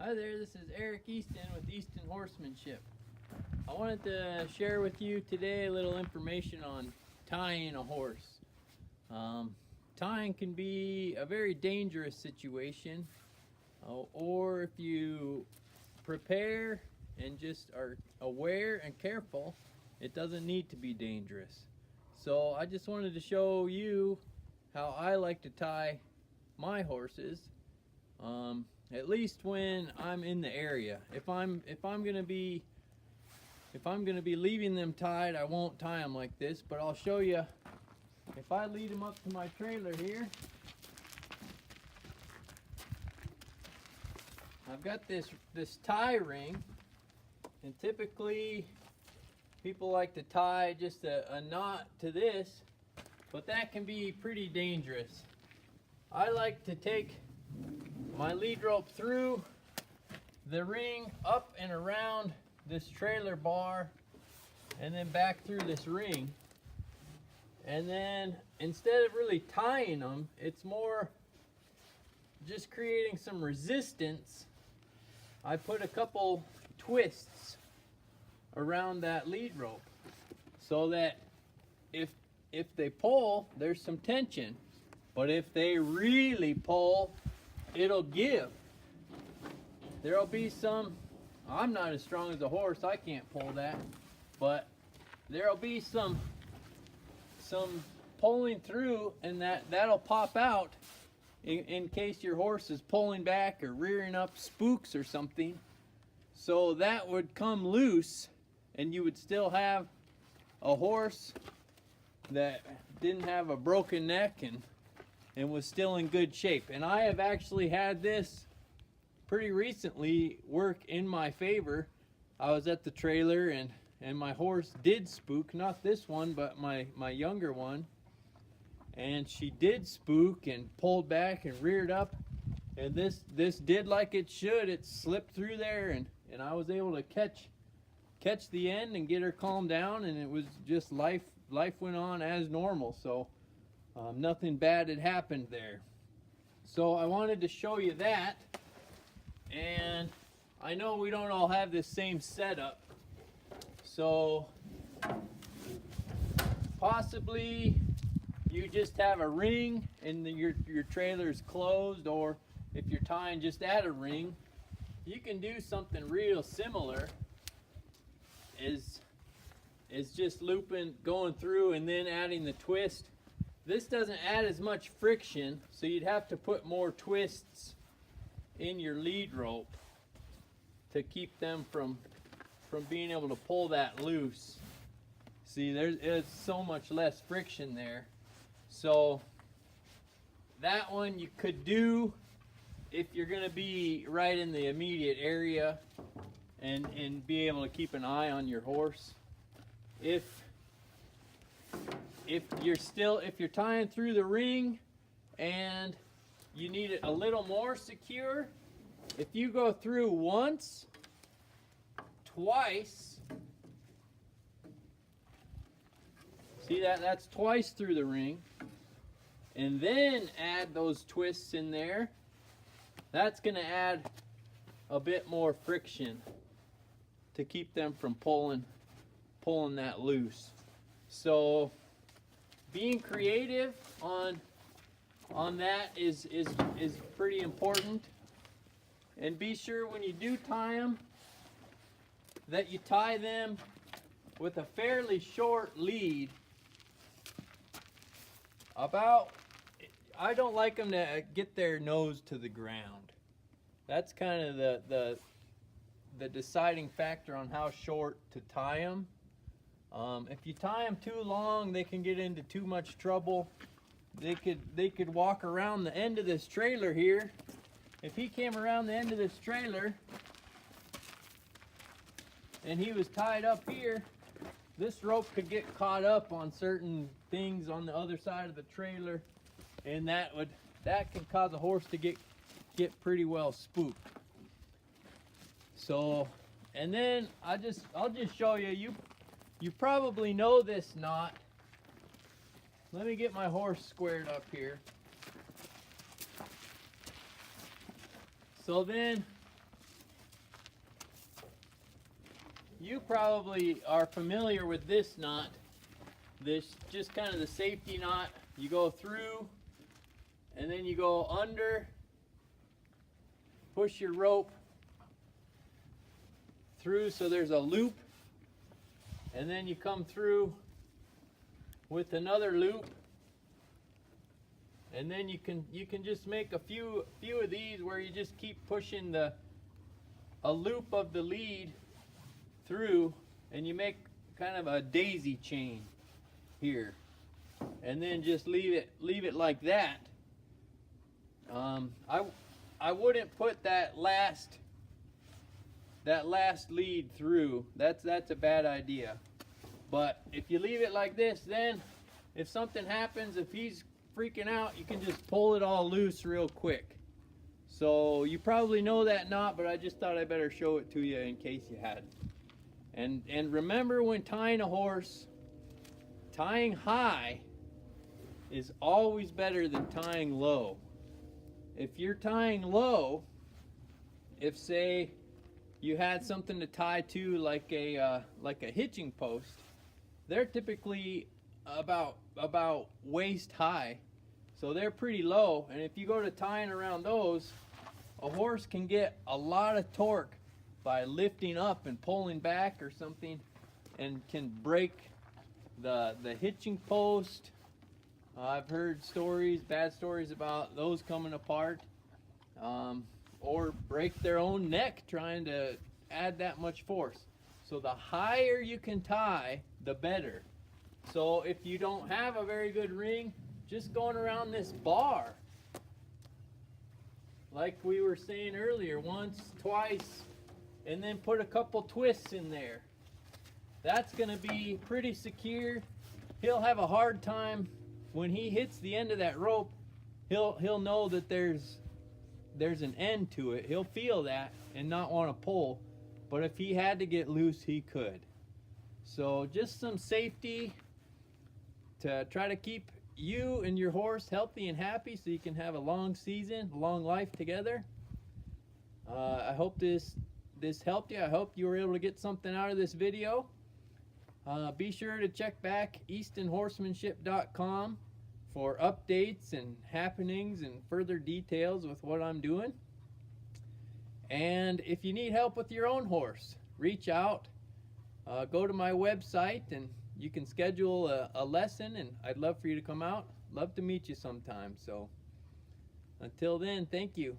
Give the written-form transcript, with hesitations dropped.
Hi there, this is Eric Easton with Easton Horsemanship. I wanted to share with you today a little information on tying a horse. Tying can be a very dangerous situation, or if you prepare and just are aware and careful, it doesn't need to be dangerous. So I just wanted to show you how I like to tie my horses. At least when I'm in the area. If I'm gonna be leaving them tied, I won't tie them like this. But I'll show you. If I lead them up to my trailer here, I've got this tie ring, and typically people like to tie just a knot to this, but that can be pretty dangerous. I like to take my lead rope through the ring, up and around this trailer bar, and then back through this ring. And then instead of really tying them, it's more just creating some resistance. I put a couple twists around that lead rope so that if they pull, there's some tension. But if they really pull, it'll give. There'll be some, I'm not as strong as a horse, I can't pull that, but there'll be some pulling through, and that'll pop out in case your horse is pulling back or rearing up spooks or something. So that would come loose, and you would still have a horse that didn't have a broken neck and was still in good shape. And I have actually had this pretty recently work in my favor. I was at the trailer and my horse did spook, not this one, but my younger one. And she did spook and pulled back and reared up. And this did like it should. It slipped through there, and I was able to catch the end and get her calmed down, and it was just life went on as normal. So nothing bad had happened there. So I wanted to show you that. And I know we don't all have this same setup. So possibly you just have a ring and your trailer's closed, or if you're tying just at a ring, you can do something real similar. Is just looping, going through, and then adding the twist. This doesn't add as much friction, so you'd have to put more twists in your lead rope to keep them from being able to pull that loose. See, there's so much less friction there. So that one you could do if you're gonna be right in the immediate area and be able to keep an eye on your horse. If you're tying through the ring and you need it a little more secure, if you go through once, twice, see that's twice through the ring, and then add those twists in there, that's going to add a bit more friction to keep them from pulling that loose. So being creative on that is pretty important. And be sure when you do tie them that you tie them with a fairly short lead. I don't like them to get their nose to the ground. That's kind of the deciding factor on how short to tie them. If you tie them too long, they can get into too much trouble. They could walk around the end of this trailer here. If he came around the end of this trailer and he was tied up here, this rope could get caught up on certain things on the other side of the trailer, and that can cause a horse to get pretty well spooked. So, and then I'll just show you. You probably know this knot. Let me get my horse squared up here. So then you probably are familiar with this knot. This just kind of the safety knot. You go through and then you go under, push your rope through so there's a loop, and then you come through with another loop, and then you can just make a few of these where you just keep pushing a loop of the lead through, and you make kind of a daisy chain here, and then just leave it like that. I wouldn't put that last lead through. That's a bad idea. But if you leave it like this, then if something happens, if he's freaking out, you can just pull it all loose real quick. So you probably know that knot, but I just thought I better show it to you in case you hadn't. And remember, when tying a horse, tying high is always better than tying low. If you're tying low, if say you had something to tie to like a hitching post, they're typically about waist high, so they're pretty low. And if you go to tying around those, a horse can get a lot of torque by lifting up and pulling back or something, and can break the hitching post. I've heard stories, bad stories about those coming apart, or break their own neck trying to add that much force. So the higher you can tie, the better. So if you don't have a very good ring, just going around this bar, like we were saying earlier, once, twice, and then put a couple twists in there. That's going to be pretty secure. He'll have a hard time when he hits the end of that rope. He'll know that there's an end to it. He'll feel that and not want to pull. But if he had to get loose, he could. So just some safety to try to keep you and your horse healthy and happy, so you can have a long season, a long life together. I hope this helped you. I hope you were able to get something out of this video. Be sure to check back eastonhorsemanship.com for updates and happenings and further details with what I'm doing. And if you need help with your own horse, reach out. Go to my website and you can schedule a lesson, and I'd love for you to come out. Love to meet you sometime. So until then, thank you.